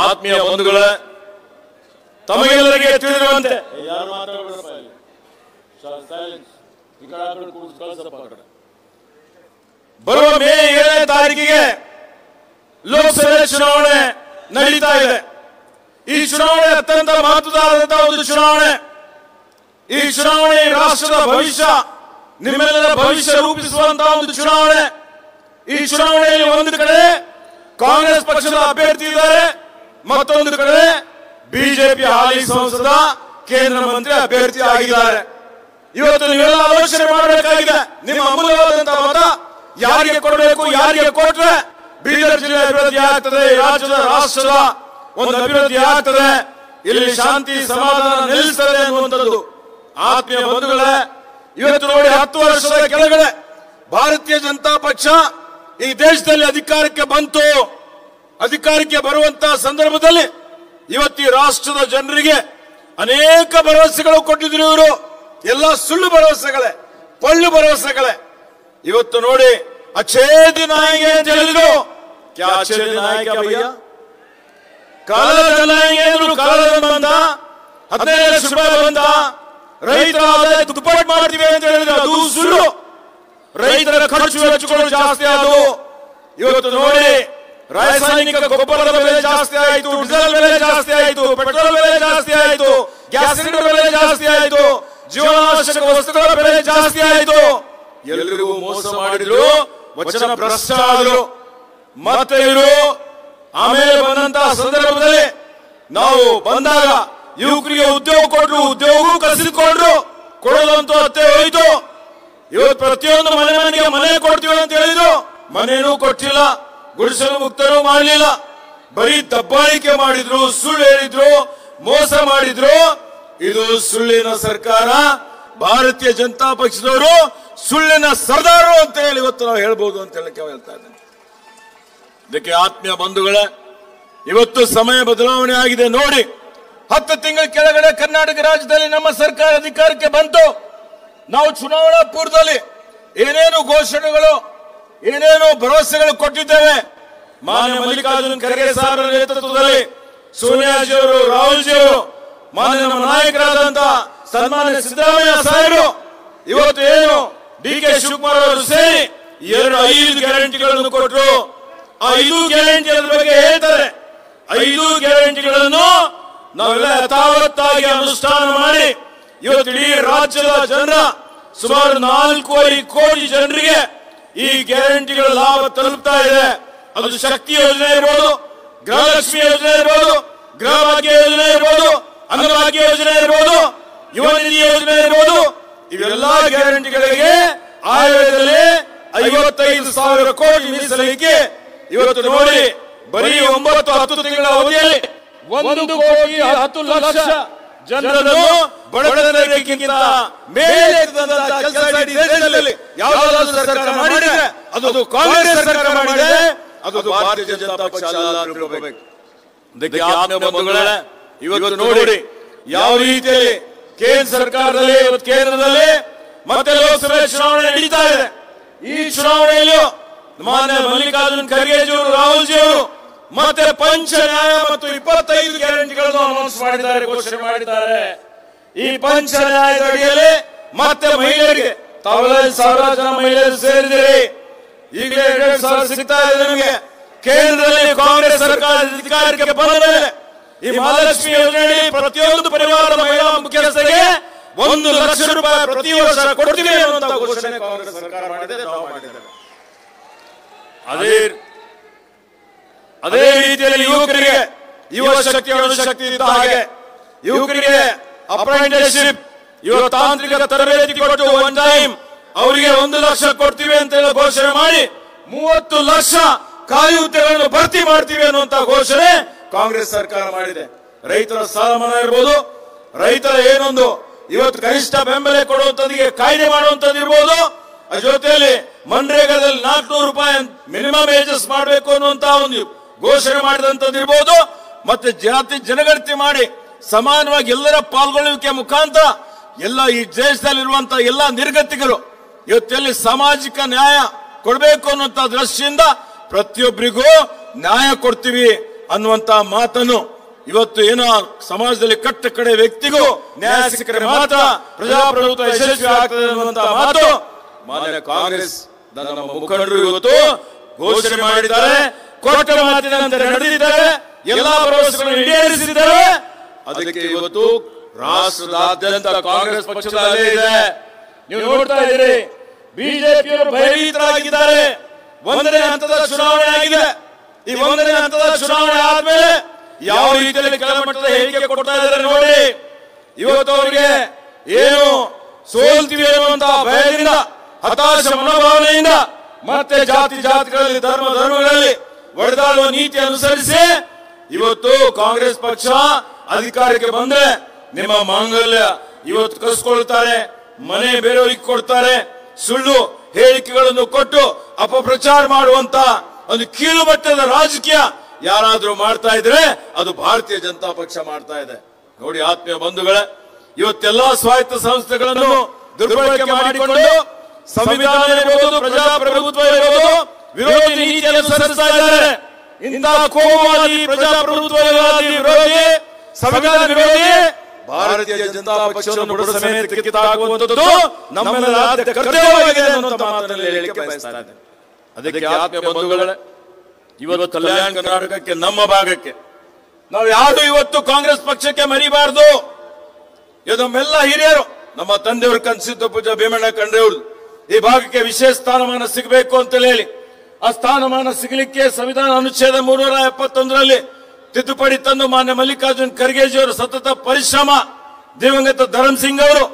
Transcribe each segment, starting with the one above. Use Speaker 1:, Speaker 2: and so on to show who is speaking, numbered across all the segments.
Speaker 1: ಆತ್ಮೀಯ ಬಂಧುಗಳೇ, ತಮಗೆಲ್ಲರಿಗೆ ತಿಳಿದಿರುವಂತೆ ಯಾರು ಮಾತಾಡಬೇಡಪ್ಪ, ಬರುವ ಮೇ 7ನೇ ತಾರೀಕಿಗೆ ಲೋಕಸಭೆ ಚುನಾವಣೆ ನಡೀತಾ ಇದೆ. ಈ ಚುನಾವಣೆ ಅತ್ಯಂತ ಮಹತ್ವದಾದಂತಹ ಒಂದು ಚುನಾವಣೆ. ಈ ಚುನಾವಣೆ ರಾಷ್ಟ್ರದ ಭವಿಷ್ಯ, ನಿಮ್ಮೆಲ್ಲರ ಭವಿಷ್ಯ ರೂಪಿಸುವಂತಹ ಒಂದು ಚುನಾವಣೆ. ಈ ಚುನಾವಣೆಯಲ್ಲಿ ಒಂದು ಕಡೆ ಕಾಂಗ್ರೆಸ್ ಪಕ್ಷದ ಅಭ್ಯರ್ಥಿ ಇದ್ದಾರೆ, ಮತ್ತೊಂದು ಕಡೆ ಬಿಜೆಪಿ ಹಾಲಿ ಸಂಸದ ಕೇಂದ್ರ ಮಂತ್ರಿ ಅಭ್ಯರ್ಥಿ ಆಗಿದ್ದಾರೆ. ಇವತ್ತು ನೀವೆಲ್ಲ ಆಲೋಚನೆ ಮಾಡಬೇಕಾಗಿದೆ. ನಿಮ್ಮ ಅಮೂಲ್ಯವಾದಂತಹ ಮತ ಯಾರಿಗೆ ಕೊಡಬೇಕು, ಯಾರಿಗೆ ಕೊಟ್ರೆ ಬೀದರ್ ಜಿಲ್ಲೆ ಅಭಿವೃದ್ಧಿ ಆಗ್ತದೆ, ರಾಜ್ಯದ ರಾಷ್ಟ್ರದ ಒಂದು ಅಭಿವೃದ್ಧಿ ಆಗ್ತದೆ, ಇಲ್ಲಿ ಶಾಂತಿ ಸಮಾಧಾನ ನೆಲೆಸ್ತದೆ ಅನ್ನುವಂಥದ್ದು. ಆತ್ಮೀಯ ಬಂಧುಗಳೇ, ಇವತ್ತು ನೋಡಿ 10 ವರ್ಷದ ಕೆಳಗಡೆ ಭಾರತೀಯ ಜನತಾ ಪಕ್ಷ ಈ ದೇಶದಲ್ಲಿ ಅಧಿಕಾರಕ್ಕೆ ಬಂತು. ಅಧಿಕಾರಕ್ಕೆ ಬರುವಂತಹ ಸಂದರ್ಭದಲ್ಲಿ ಇವತ್ತು ಈ ರಾಷ್ಟ್ರದ ಜನರಿಗೆ ಅನೇಕ ಭರವಸೆಗಳು ಕೊಟ್ಟಿದ್ರು. ಇವರು ಎಲ್ಲ ಸುಳ್ಳು ಭರವಸೆಗಳೇ, ಪಳ್ಳು ಭರವಸೆಗಳೇ. ಇವತ್ತು ನೋಡಿ ಅಚ್ಚೇ ದಿನ ಆएंगे ಅಂತ ಹೇಳಿದ್ರು. ಕ್ಯಾ ಅಚ್ಚೇ ದಿನ ಆएगा ಭಯ್ಯ? ಕಾಲದ ದಿನ ಆएंगे ಅಂದ್ರು. ಕಾಲದ ಬಂದ 15 ಲಕ್ಷ ರೂಪಾಯಿ ಬಂದ, ರೈತರ ಆದಾಯ ದುಪ್ಪಟ್ಟು ಮಾಡ್ತೀವಿ ಅಂತ ಹೇಳಿದ್ರು. ಅದು ಸುಳ್ಳು. ರೈತರ ಖರ್ಚು ವೆಚ್ಚಗಳು ಜಾಸ್ತಿ ಆದವು. ಇವತ್ತು ನೋಡಿ ರಾಸಾಯನಿಕ ಗೊಬ್ಬರದ ಬೆಲೆ ಜಾಸ್ತಿ ಆಯಿತು, ಡೀಸೆಲ್ ಬೆಲೆ ಜಾಸ್ತಿ ಆಯಿತು, ಪೆಟ್ರೋಲ್ ಬೆಲೆ ಜಾಸ್ತಿ ಆಯಿತು, ಗ್ಯಾಸ್ ಸಿಲಿಂಡರ್ ಬೆಲೆ ಜಾಸ್ತಿ ಆಯಿತು, ಜೀವನಾವಶ್ಯಕ ವಸ್ತುಗಳ ಬೆಲೆ ಜಾಸ್ತಿ ಆಯಿತು. ಎಲ್ಲರಿಗೂ ಮೋಸ ಮಾಡಿದ್ರು, ವಚನ ಭ್ರಷ್ಟ ಆದ್ರು. ಮತ್ತೆ ಇವರು ಆಮೇಲೆ ಬಂದಂತಹ ಸಂದರ್ಭದಲ್ಲಿ ನಾವು ಬಂದಾಗ ಯುವಕರಿಗೆ ಉದ್ಯೋಗ ಕೊಟ್ಟರು, ಉದ್ಯೋಗ ಕಸಿದುಕೊಂಡ್ರು. ಕೊಡೋದಂತೂ ಅತ್ತೆ ಹೋಯ್ತು. ಇವತ್ತು ಪ್ರತಿಯೊಂದು ಮನೆಗೆ ಮನೆ ಕೊಡ್ತೀವಿ ಅಂತ ಹೇಳಿದ್ರು, ಮನೇನೂ ಕೊಟ್ಟಿಲ್ಲ, ಗುಡಿಸಲು ಮುಕ್ತರು ಮಾಡಲಿಲ್ಲ. ಬರೀ ದಬ್ಬಾಳಿಕೆ ಮಾಡಿದ್ರು, ಸುಳ್ಳು ಹೇಳಿದ್ರು, ಮೋಸ ಮಾಡಿದ್ರು. ಇದು ಸುಳ್ಳಿನ ಸರ್ಕಾರ. ಭಾರತೀಯ ಜನತಾ ಪಕ್ಷದವರು ಸುಳ್ಳಿನ ಸರ್ದಾರರು ಅಂತ ಹೇಳಿ ಇವತ್ತು ನಾವು ಹೇಳ್ಬೋದು ಅಂತ ಹೇಳಕ್ಕೆ ಹೇಳ್ತಾ ಇದ್ದೇನೆ. ಇದಕ್ಕೆ ಆತ್ಮೀಯ ಬಂಧುಗಳೇ, ಇವತ್ತು ಸಮಯ ಬದಲಾವಣೆ ಆಗಿದೆ. ನೋಡಿ, 10 ತಿಂಗಳ ಕೆಳಗಡೆ ಕರ್ನಾಟಕ ರಾಜ್ಯದಲ್ಲಿ ನಮ್ಮ ಸರ್ಕಾರ ಅಧಿಕಾರಕ್ಕೆ ಬಂತು. ನಾವು ಚುನಾವಣಾ ಪೂರ್ವದಲ್ಲಿ ಏನೇನು ಘೋಷಣೆಗಳು, ಏನೇನು ಭರವಸೆಗಳು ಕೊಟ್ಟಿದ್ದೇವೆ. ಮಾನ್ಯ ಮಲ್ಲಿಕಾರ್ಜುನ ಖರ್ಗೆ ಸಾಹೇಬರ ನೇತೃತ್ವದಲ್ಲಿ ಸೋನಿಯಾಜಿಯವರು, ರಾಹುಲ್ಜಿಯವರು, ಮಾನ್ಯ ನಮ್ಮ ನಾಯಕರಾದಂತಹ ಸನ್ಮಾನ್ಯ ಸಿದ್ದರಾಮಯ್ಯ ಸಾಹೇಬರು ಇವತ್ತು ಏನು ಡಿ.ಕೆ. ಶಿವಕುಮಾರ್ ಅವರು ಸೇರಿ 5 ಗ್ಯಾರಂಟಿಗಳನ್ನು ಕೊಟ್ಟರು. ಆ 5 ಗ್ಯಾರಂಟಿಗಳ ಬಗ್ಗೆ ಹೇಳ್ತಾರೆ. 5 ಗ್ಯಾರಂಟಿಗಳನ್ನು ನಾವೆಲ್ಲ ಯಥಾವತ್ತಾಗಿ ಅನುಷ್ಠಾನ ಮಾಡಿ ಇವತ್ತು ಇಡೀ ರಾಜ್ಯದ ಜನರ ಸುಮಾರು 4.5 ಕೋಟಿ ಜನರಿಗೆ ಈ ಗ್ಯಾರಂಟಿಗಳ ಲಾಭ ತಲುಪ್ತಾ ಇದೆ. ಅದು ಶಕ್ತಿ ಯೋಜನೆ ಇರ್ಬೋದು, ಗೃಹಲಕ್ಷ್ಮಿ ಯೋಜನೆ ಇರ್ಬೋದು, ಗೃಹ ಭಾಗ್ಯ ಯೋಜನೆ ಇರ್ಬೋದು, ಅನ್ನಭಾಗ್ಯ ಯೋಜನೆ ಇರ್ಬೋದು, ಯುವ ನಿಧಿ ಯೋಜನೆ ಇರ್ಬೋದು. ಇವೆಲ್ಲಾ ಗ್ಯಾರಂಟಿಗಳಿಗೆ ಆಯವ್ಯಯದಲ್ಲಿ 55,000 ಕೋಟಿ ಮೀಸಲಿಕ್ಕೆ ಇವತ್ತು ನೋಡಿ ಬರೀ 9-10 ತಿಂಗಳ ಅವಧಿಯಲ್ಲಿ 1,10,00,000 ಜನರನ್ನು ಬಡತನ ರೇಖೆಗಿಂತ ಮೇಲೆ ಕೆಲಸ ದೇಶದಲ್ಲಿ ಯಾವುದಾದ್ರೂ ಸರ್ಕಾರ ಮಾಡಿದ್ರೆ ಅದು ಕಾಂಗ್ರೆಸ್ ಸರ್ಕಾರ ಮಾಡಿದೆ, ಅದು ಭಾರತೀಯ ಜನತಾ ಪಕ್ಷ ಅಲ್ಲ ಅಂತ ತಿಳ್ಕೋಬೇಕು. ಅದಕ್ಕೆ ಆತ್ಮೀಯ ಬಂಧುಗಳೇ, ಇವತ್ತು ನೋಡಿ ಯಾವ ರೀತಿಯಲ್ಲಿ ಕೇಂದ್ರ ಸರ್ಕಾರದಲ್ಲಿ, ಇವತ್ತು ಕೇಂದ್ರದಲ್ಲಿ ಮತ್ತೆ ಲೋಕಸಭೆ ಚುನಾವಣೆ ನಡೀತಾ ಇದೆ. ಈ ಚುನಾವಣೆಯಲ್ಲೂ ಮಾನ್ಯ ಮಲ್ಲಿಕಾರ್ಜುನ ಖರ್ಗೆಜಿಯವರು, ರಾಹುಲ್ಜಿಯವರು ಮತ್ತೆ ಪಂಚ ನ್ಯಾಯ ಮತ್ತು 25 ಗ್ಯಾರಂಟಿಗಳನ್ನು ಅನೌನ್ಸ್ ಮಾಡಿದ್ದಾರೆ, ಘೋಷಣೆ ಮಾಡಿದ್ದಾರೆ. ಈ ಪಂಚ ನ್ಯಾಯದ ಅಡಿಯಲ್ಲಿ ಮತ್ತೆ ಮಹಿಳೆಯರಿಗೆ ತಾವೆಲ್ಲ 1,000 ಜನ ಮಹಿಳೆಯರು ಸೇರಿದಿರಿ. ಈಗಲೇ 2,000 ಸಿಗ್ತಾ ಇದೆ ನಿಮಗೆ. ಕೇಂದ್ರದಲ್ಲಿ ಕಾಂಗ್ರೆಸ್ ಸರ್ಕಾರ ಅಧಿಕಾರಕ್ಕೆ ಬಂದ ಮೇಲೆ ಈ ಮಹಾಲಕ್ಷ್ಮಿ ಯೋಜನೆಯಲ್ಲಿ ಪ್ರತಿಯೊಂದು ಪರಿವಾರದ ಮಹಿಳಾ ಮುಖ್ಯಸ್ಥರಿಗೆ 1 ಲಕ್ಷ ರೂಪಾಯಿ ಪ್ರತಿ ವರ್ಷ ಕೊಡ್ತೀವಿ ಅನ್ನುವಂತ ಘೋಷಣೆ ಕಾಂಗ್ರೆಸ್ ಸರ್ಕಾರ ಮಾಡಿದೆ, ನಾವು ಮಾಡಿದ್ದೇವೆ. ಅದೇ ರೀತಿಯಲ್ಲಿ ಯುವಕರಿಗೆ ಯುವ ಶಕ್ತಿ ಅಣುಶಕ್ತಿ ಇದ್ದ ಹಾಗೆ ಯುವಕರಿಗೆ ಅಪ್ರೆಂಟಿಸ್ಶಿಪ್, ಯುವ ತಾಂತ್ರಿಕ ತರಬೇತಿ ಕೊಟ್ಟು ಒನ್ ಟೈಮ್ ಅವರಿಗೆ 1 ಲಕ್ಷ ಕೊಡ್ತೀವಿ ಅಂತ ಹೇಳಿ ಘೋಷಣೆ ಮಾಡಿ 30 ಲಕ್ಷ ಖಾಲಿ ಹುದ್ದೆಗಳನ್ನು ಭರ್ತಿ ಮಾಡ್ತೀವಿ ಅನ್ನುವಂತ ಘೋಷಣೆ ಕಾಂಗ್ರೆಸ್ ಸರ್ಕಾರ ಮಾಡಿದೆ. ರೈತರ ಸಾಲ ಮನ್ನಾ ಇರ್ಬೋದು, ರೈತರ ಏನೊಂದು ಇವತ್ತು ಕನಿಷ್ಠ ಬೆಂಬಲ ಕೊಡುವಂತದಿಗೆ ಕಾಯ್ದೆ ಮಾಡುವಂತದ್ದು ಇರ್ಬೋದು, ಜೊತೆಯಲ್ಲಿ ಮನ್ರೇಗಾದಲ್ಲಿ 400 ರೂಪಾಯಿ ಮಿನಿಮಮ್ ವೇಜಸ್ ಮಾಡಬೇಕು ಅನ್ನುವಂತ ಒಂದು ಘೋಷಣೆ ಮಾಡಿದಂತದ್ದು ಇರ್ಬೋದು. ಮತ್ತೆ ಜಾತಿ ಜನಗಣತಿ ಮಾಡಿ ಸಮಾನವಾಗಿ ಎಲ್ಲರ ಪಾಲ್ಗೊಳ್ಳುವಿಕೆ ಮುಖಾಂತರ ಎಲ್ಲ ಈ ದೇಶದಲ್ಲಿರುವಂತಹ ಎಲ್ಲ ನಿರ್ಗತಿಕರು ಇವತ್ತೆಲ್ಲಿ ಸಾಮಾಜಿಕ ನ್ಯಾಯ ಕೊಡಬೇಕು ಅನ್ನುವಂತ ದೃಷ್ಟಿಯಿಂದ ಪ್ರತಿಯೊಬ್ಬರಿಗೂ ನ್ಯಾಯ ಕೊಡ್ತೀವಿ ಅನ್ನುವಂತ ಮಾತನ್ನು ಇವತ್ತು ಏನೋ ಸಮಾಜದಲ್ಲಿ ಕಟ್ಟ ಕಡೆ ವ್ಯಕ್ತಿಗೂ ನ್ಯಾಯ ಸಿಕ್ಕರೆ ಮಾತ್ರ ಪ್ರಜಾಪ್ರಭುತ್ವ ಯಶಸ್ವಿ ಆಗ್ತದೆ ಅನ್ನುವಂತ ಮಾತು ಮಾನ್ಯ ಕಾಂಗ್ರೆಸ್ ನಮ್ಮ ಮುಖಂಡರು ಇವತ್ತು ಘೋಷಣೆ ಮಾಡಿದ್ದಾರೆ. ಕೊಟ್ಟ ಮಾತಿನಂತೆ ನಡೆದಿದ್ದಾರೆ, ಎಲ್ಲಾ ಭರವಸೆಗಳನ್ನು ಈಡೇರಿಸಿದ್ದಾರೆ. ಅದಕ್ಕೆ ಇವತ್ತು ರಾಷ್ಟ್ರದಾದ್ಯಂತ ಕಾಂಗ್ರೆಸ್ ಪಕ್ಷದ ಅಲೆ ಇದೆ. ನೀವು ನೋಡ್ತಾ ಇದ್ದೀರಿ, ಬಿಜೆಪಿಯವರು ಭಯಭೀತರಾಗಿದ್ದಾರೆ. 1ನೇ ಹಂತದ ಚುನಾವಣೆ ಆಗಿದೆ. ಈ 1ನೇ ಹಂತದ ಚುನಾವಣೆ ಆದ್ಮೇಲೆ ಯಾವ ರೀತಿಯಲ್ಲಿ ಕೆಳಮಟ್ಟದ ಹೇಳಿಕೆ ಕೊಡ್ತಾ ಇದ್ದಾರೆ ನೋಡಿ. ಇವತ್ತು ಅವರಿಗೆ ಏನು ಸೋಲ್ತೀವಿ ಅನ್ನುವಂತಹ ಭಯದಿಂದ, ಹತಾಶ ಮನೋಭಾವನೆಯಿಂದ, ಮತ್ತೆ ಜಾತಿಗಳಲ್ಲಿ ಧರ್ಮಗಳಲ್ಲಿ ಒಡೆದಾಡುವ ನೀತಿ ಅನುಸರಿಸಿ ಇವತ್ತು ಕಾಂಗ್ರೆಸ್ ಪಕ್ಷ ಅಧಿಕಾರಕ್ಕೆ ಬಂದ್ರೆ ನಿಮ್ಮ ಮಾಂಗಲ್ಯ ಇವತ್ತು ಕಸ್ಕೊಳ್ತಾರೆ, ಮನೆ ಬೇರೆಯವರಿಗೆ ಕೊಡ್ತಾರೆ, ಸುಳ್ಳು ಹೇಳಿಕೆಗಳನ್ನು ಕೊಟ್ಟು ಅಪಪ್ರಚಾರ ಮಾಡುವಂತ ಒಂದು ಕೀಳು ಮಟ್ಟದ ರಾಜಕೀಯ ಯಾರಾದ್ರೂ ಮಾಡ್ತಾ ಇದ್ರೆ ಅದು ಭಾರತೀಯ ಜನತಾ ಪಕ್ಷ ಮಾಡ್ತಾ ಇದೆ. ನೋಡಿ ಆತ್ಮೀಯ ಬಂಧುಗಳೇ, ಇವತ್ತೆಲ್ಲಾ ಸ್ವಾಯತ್ತ ಸಂಸ್ಥೆಗಳನ್ನು ದುರ್ಬಳಕೆ ಮಾಡಿಕೊಂಡು ಸಂವಿಧಾನ ಇರಬಹುದು, ಪ್ರಜಾಪ್ರಭುತ್ವ ಇರಬಹುದು, ವಿರೋಧಿ ನೀತಿಯನ್ನು ಅನುಸರಿಸ್ತಾ ಇದ್ದಾರೆ. ಇಂತಹ ಕೋಮುವಾದಿ, ಪ್ರಜಾಪ್ರಭುತ್ವವಾದಿ ವಿರೋಧಿ, ಸಂವಿಧಾನ ವಿರೋಧಿ ಭಾರತೀಯ ಜನತಾ ಪಕ್ಷವನ್ನು ಬುಡ ಸಮೇತ ಕಿತ್ತಾಕುವಂತದ್ದು ನಮ್ಮೆಲ್ಲರ ಆದ್ಯ ಕರ್ತವ್ಯವಾಗಿದೆ ಅನ್ನುವಂತ ಮಾತನ್ನು ಹೇಳಿಕೆ ಬಯಸ್ತಾ ಇದ್ದೇನೆ. ಅದಕ್ಕೆ ಆತ್ಮೀಯ ಬಂಧುಗಳೇ, ಇವತ್ತು ಕಲ್ಯಾಣ ಕರ್ನಾಟಕಕ್ಕೆ, ನಮ್ಮ ಭಾಗಕ್ಕೆ ನಾವು ಯಾರು ಇವತ್ತು ಕಾಂಗ್ರೆಸ್ ಪಕ್ಷಕ್ಕೆ ಮರಿಬಾರದು. ಇದು ನಮ್ಮೆಲ್ಲ ಹಿರಿಯರು, ನಮ್ಮ ತಂದೆಯವರು ಕನಸಿದ್ದ ಪೂಜಾ ಭೀಮಣ್ಣ ಖಂಡ್ರೆಯವರು ಈ ಭಾಗಕ್ಕೆ ವಿಶೇಷ ಸ್ಥಾನಮಾನ ಸಿಗಬೇಕು ಅಂತ ಹೇಳಿ ಆ ಸ್ಥಾನಮಾನ ಸಿಗಲಿಕ್ಕೆ ಸಂವಿಧಾನ ಅನುಚ್ಛೇದ 371ರಲ್ಲಿ ತಿದ್ದುಪಡಿ ತಂದು ಮಾನ್ಯ ಮಲ್ಲಿಕಾರ್ಜುನ್ ಖರ್ಗೆಜಿಯವರು ಸತತ ಪರಿಶ್ರಮ, ದಿವಂಗತ ಧರ್ಮ್ ಸಿಂಗ್ ಅವರು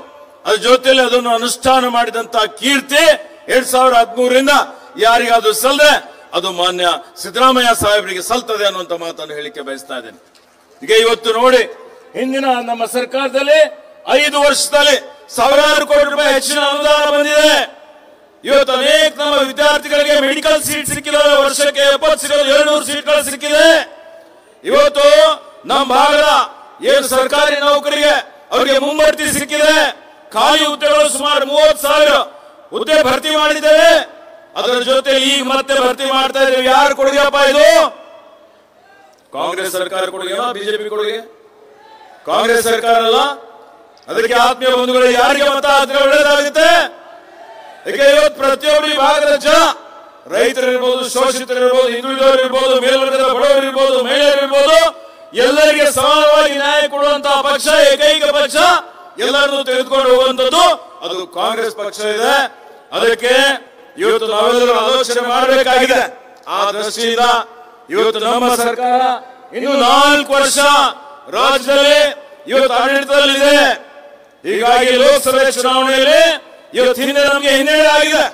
Speaker 1: ಅದ್ರ ಜೊತೆಯಲ್ಲಿ ಅದನ್ನು ಅನುಷ್ಠಾನ ಮಾಡಿದಂತ ಕೀರ್ತಿ 2013ರಿಂದ ಯಾರಿಗಾದ್ರೂ ಸಲ್ಲದೆ ಅದು ಮಾನ್ಯ ಸಿದ್ದರಾಮಯ್ಯ ಸಾಹೇಬರಿಗೆ ಸಲ್ತದೆ ಅನ್ನುವಂತ ಮಾತನ್ನು ಹೇಳಿಕೆ ಬಯಸ್ತಾ ಇದ್ದೇನೆ. ಈಗ ಇವತ್ತು ನೋಡಿ, ಹಿಂದಿನ ನಮ್ಮ ಸರ್ಕಾರದಲ್ಲಿ 5 ವರ್ಷದಲ್ಲಿ ಸಾವಿರಾರು ಕೋಟಿ ರೂಪಾಯಿ ಹೆಚ್ಚಿನ ಅನುದಾನ ಬಂದಿದೆ. ಇವತ್ತು ಅನೇಕ ನಮ್ಮ ವಿದ್ಯಾರ್ಥಿಗಳಿಗೆ ಮೆಡಿಕಲ್ ಸೀಟ್ ಸಿಕ್ಕಿದೆ, ವರ್ಷಕ್ಕೆ 70 ಸಿಗೋದು 200 ಸೀಟ್ಗಳು ಸಿಕ್ಕಿದೆ. ಇವತ್ತು ನಮ್ಮ ಭಾಗದ ಏನು ಸರ್ಕಾರಿ ನೌಕರಿಗೆ ಅವರಿಗೆ ಮುಂಬಡ್ತಿ ಸಿಕ್ಕಿದೆ. ಖಾಲಿ ಹುದ್ದೆಗಳು ಸುಮಾರು 30,000 ಹುದ್ದೆ ಭರ್ತಿ ಮಾಡಿದ್ದೇವೆ. ಅದರ ಜೊತೆ ಈಗ ಮತ್ತೆ ಭರ್ತಿ ಮಾಡ್ತಾ ಇದ್ದೇವೆ. ಯಾರು ಕೊಡುಗೆಯಪ್ಪ ಇದು? ಕಾಂಗ್ರೆಸ್ ಸರ್ಕಾರ ಕೊಡುಗೆ, ಬಿಜೆಪಿ ಕೊಡುಗೆ? ಕಾಂಗ್ರೆಸ್ ಸರ್ಕಾರ ಅಲ್ಲ. ಅದಕ್ಕೆ ಆತ್ಮೀಯ ಬಂಧುಗಳು, ಯಾರಿಗೆ ಮತ ಹಾಕಿದ್ರೆ ಒಳ್ಳೇದಾಗುತ್ತೆ? ಯಾಕೆ ಇವತ್ತು ಪ್ರತಿಯೊಬ್ಬರು ಈ ಭಾಗದ ಜನ, ರೈತರಿರ್ಬೋದು, ಶೋಷಿತರಿರ್ಬೋದು, ಹಿಂದುಳಿದವರು ಇರ್ಬೋದು, ಮೇಲ್ವರ್ಗದ ಬಡವರು ಇರ್ಬೋದು, ಮಹಿಳೆಯರು ಇರ್ಬೋದು, ಎಲ್ಲರಿಗೆ ಸಮಾನವಾಗಿ ನ್ಯಾಯ ಕೊಡುವಂತಹ ಪಕ್ಷ, ಏಕೈಕ ಪಕ್ಷ, ಎಲ್ಲರನ್ನು ತೆಗೆದುಕೊಂಡು ಹೋಗುವಂತದ್ದು ಅದು ಕಾಂಗ್ರೆಸ್ ಪಕ್ಷ ಇದೆ. ಅದಕ್ಕೆ ಇವತ್ತು ನಾವೆಲ್ಲರೂ ಆಲೋಚನೆ ಮಾಡಬೇಕಾಗಿದೆ. ಆ ದೃಷ್ಟಿಯಿಂದ ಇವತ್ತು ನಮ್ಮ ಸರ್ಕಾರ ಇನ್ನು 4 ವರ್ಷ ರಾಜ್ಯದಲ್ಲಿ ಇವತ್ತು ಆಡಳಿತದಲ್ಲಿದೆ. ಹೀಗಾಗಿ ಲೋಕಸಭೆ ಚುನಾವಣೆಯಲ್ಲಿ ಇವತ್ತು ಹಿಂದೆ ನಮಗೆ ಹಿನ್ನಡೆ ಆಗಿದೆ.